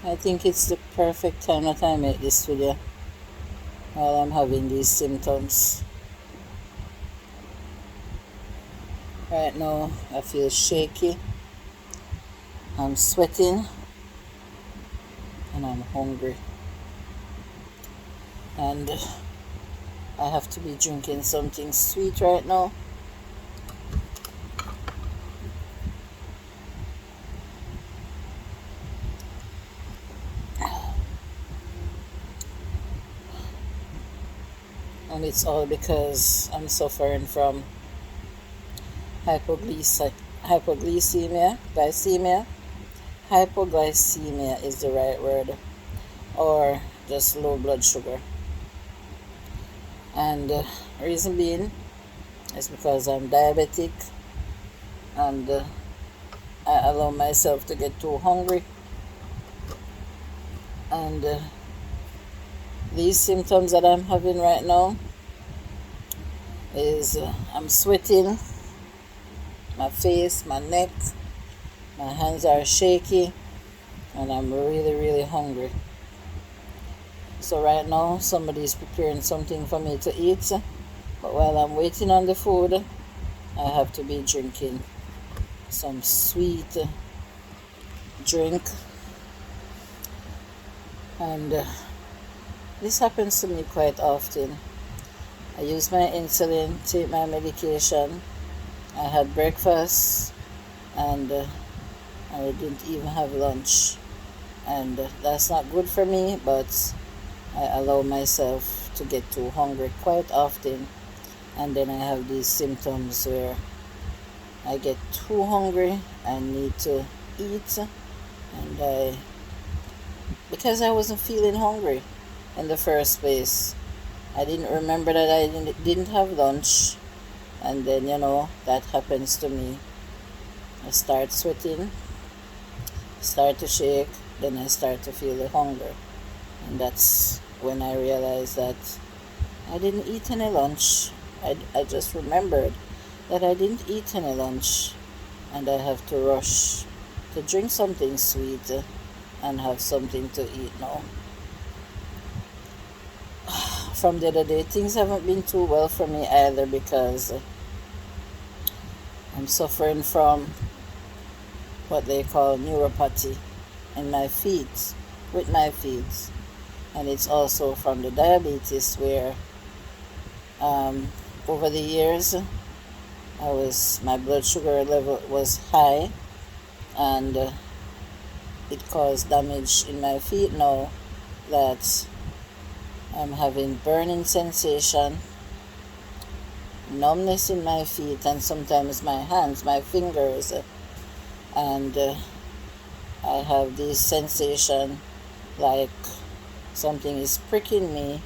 I think it's the perfect time that I make this video while I'm having these symptoms. Right now I feel shaky, I'm sweating, and I'm hungry. And I have to be drinking something sweet right now. And it's all because I'm suffering from hypoglycemia. Hypoglycemia is the right word, or just low blood sugar. And reason being is because I'm diabetic, and I allow myself to get too hungry, and these symptoms that I'm having right now is I'm sweating, my face, my neck, my hands are shaky, and I'm really hungry. So right now somebody's preparing something for me to eat, but while I'm waiting on the food, I have to be drinking some sweet drink. And this happens to me quite often. I use my insulin, take my medication, I had breakfast, and I didn't even have lunch. And that's not good for me, but I allow myself to get too hungry quite often, and then I have these symptoms where I get too hungry, I need to eat, and because I wasn't feeling hungry in the first place, I didn't remember that I didn't have lunch, and then that happens to me. I start sweating, start to shake, then I start to feel the hunger, and that's when I realized that I didn't eat any lunch. I just remembered that I didn't eat any lunch, and I have to rush to drink something sweet and have something to eat now. From the other day, things haven't been too well for me either, because I'm suffering from what they call neuropathy in my feet, with my feet. And it's also from the diabetes, where over the years my blood sugar level was high, and it caused damage in my feet now, that I'm having burning sensation, numbness in my feet, and sometimes my hands, my fingers, and I have this sensation like something is pricking me.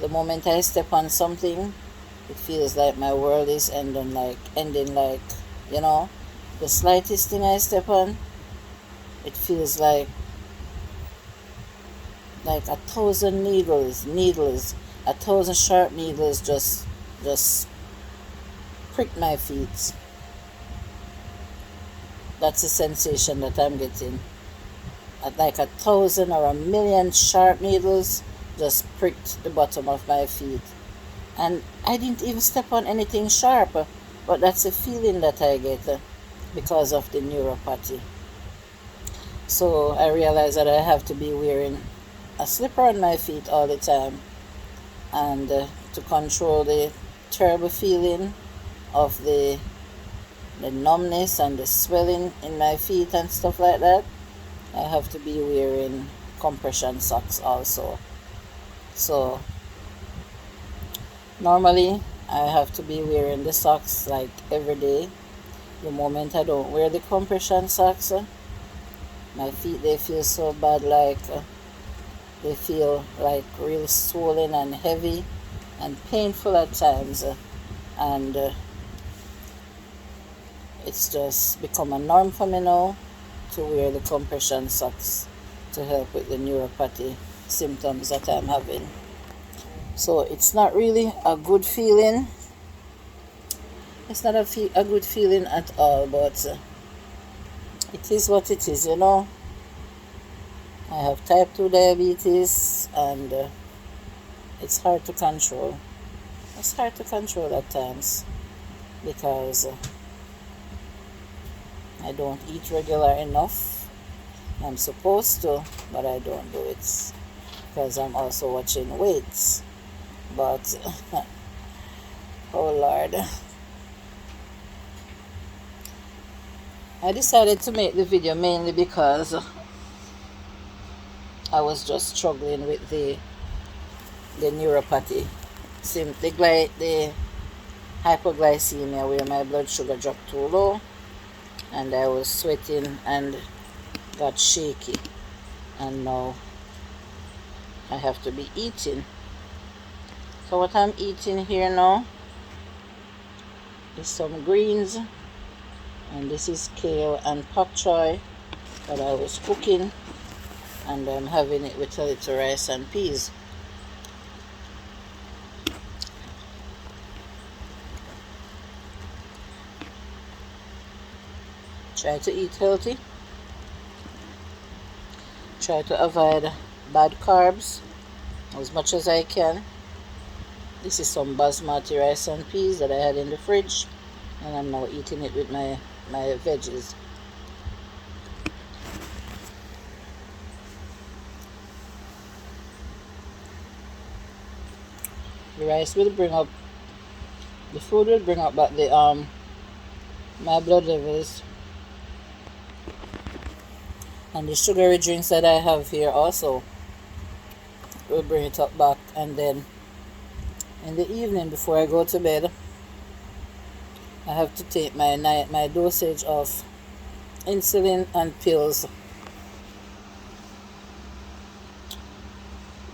The moment I step on something, it feels like my world is ending, like the slightest thing I step on, it feels like 1,000 needles, 1,000 sharp needles just prick my feet. That's the sensation that I'm getting. Like 1,000 or 1,000,000 sharp needles just pricked the bottom of my feet. And I didn't even step on anything sharp, but that's a feeling that I get because of the neuropathy. So I realized that I have to be wearing a slipper on my feet all the time, and to control the terrible feeling of the numbness and the swelling in my feet and stuff like that, I have to be wearing compression socks also. So normally I have to be wearing the socks like every day. The moment I don't wear the compression socks, my feet, they feel so bad, like they feel like real swollen and heavy and painful at times, and it's just become a norm for me now to wear the compression socks to help with the neuropathy symptoms that I'm having. So it's not really a good feeling. It's not a good feeling at all, but it is what it is, I have type 2 diabetes, and it's hard to control. It's hard to control at times because I don't eat regular enough. I'm supposed to, but I don't do it because I'm also watching weights. But oh Lord, I decided to make the video mainly because I was just struggling with the neuropathy, the hypoglycemia, where my blood sugar dropped too low and I was sweating and got shaky, and now I have to be eating. So what I'm eating here now is some greens, and this is kale and pak choy that I was cooking, and I'm having it with a little rice and peas. Try to eat healthy. Try to avoid bad carbs as much as I can. This is some basmati rice and peas that I had in the fridge, and I'm now eating it with my veggies. The rice will bring up, the food will bring up back the my blood levels, and the sugary drinks that I have here also will bring it up back. And then in the evening before I go to bed, I have to take my dosage of insulin and pills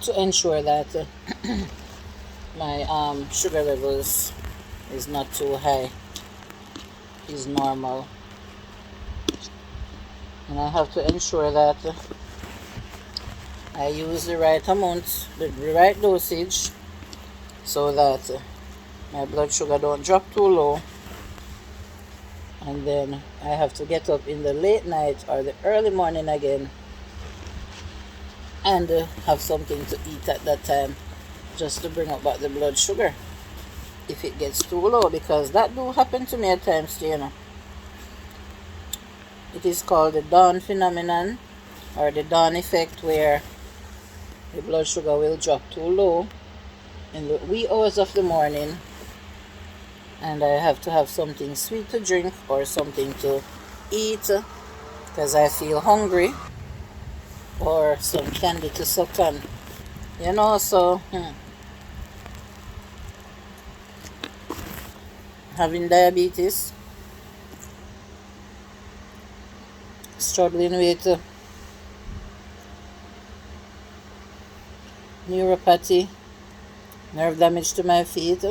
to ensure that my sugar levels is not too high, is normal. And I have to ensure that I use the right amount, the right dosage, so that my blood sugar don't drop too low, and then I have to get up in the late night or the early morning again and have something to eat at that time, just to bring up back the blood sugar if it gets too low, because that do happen to me at times, you know. It is called the dawn phenomenon, or the dawn effect, where the blood sugar will drop too low in the wee hours of the morning, and I have to have something sweet to drink or something to eat because I feel hungry, or some candy to suck on, you know. So having diabetes, struggling with neuropathy, nerve damage to my feet,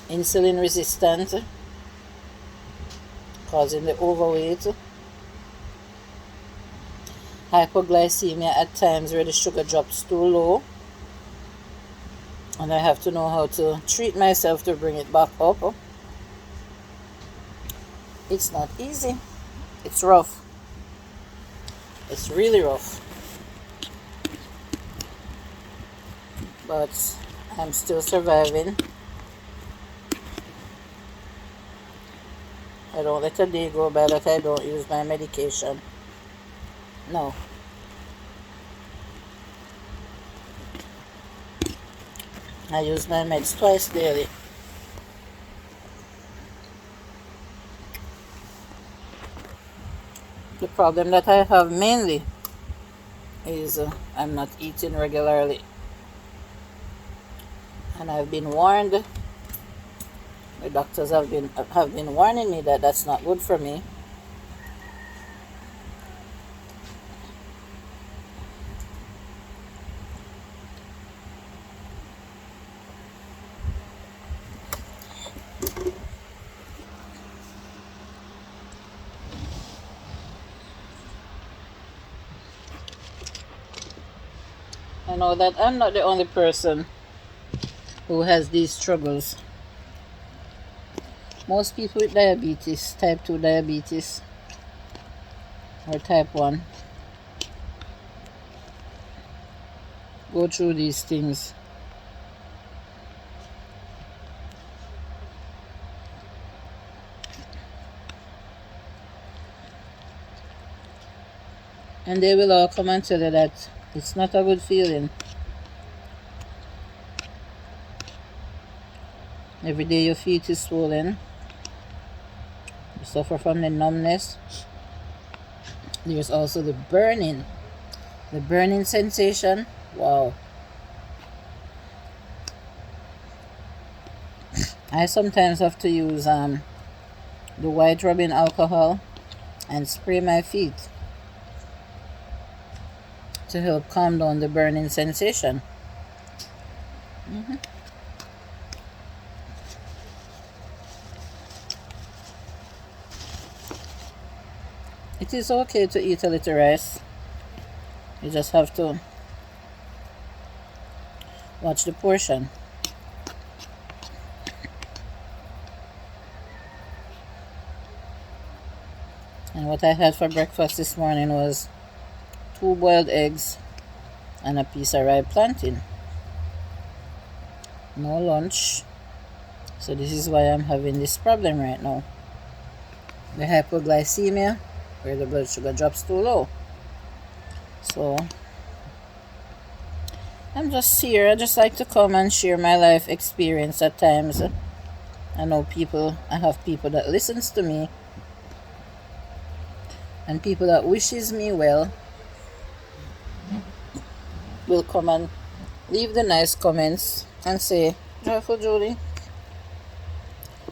insulin resistant, causing the overweight, hypoglycemia at times where the sugar drops too low, and I have to know how to treat myself to bring it back up. It's not easy. It's rough. It's really rough. But I'm still surviving. I don't let a day go by that I don't use my medication. No. I use my meds twice daily. The problem that I have mainly is I'm not eating regularly. And I've been warned, the doctors have been warning me that that's not good for me. I know that I'm not the only person who has these struggles. Most people with diabetes, type 2 diabetes or type 1, go through these things. And they will all come and tell you that it's not a good feeling. Every day your feet is swollen. You suffer from the numbness. There's also the burning sensation. Wow. I sometimes have to use the white rubbing alcohol and spray my feet to help calm down the burning sensation. It is okay to eat a little rice. You just have to watch the portion. And what I had for breakfast this morning was 2 boiled eggs and a piece of ripe plantain. No lunch. So this is why I'm having this problem right now. The hypoglycemia, where the blood sugar drops too low. So I'm just here. I just like to come and share my life experience at times. I know I have people that listens to me and people that wishes me well will come and leave the nice comments and say, "Joyful Julie,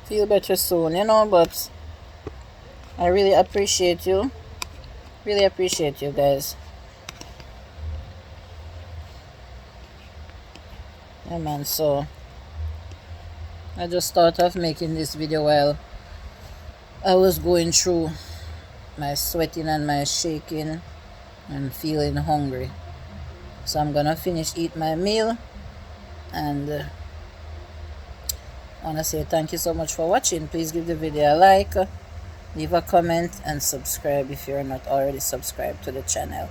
feel better soon," but I really appreciate you. Really appreciate you guys. Yeah, man, so I just thought of making this video while I was going through my sweating and my shaking and feeling hungry. So I'm gonna finish eat my meal, and I want to say thank you so much for watching. Please give the video a like, leave a comment, and subscribe if you're not already subscribed to the channel.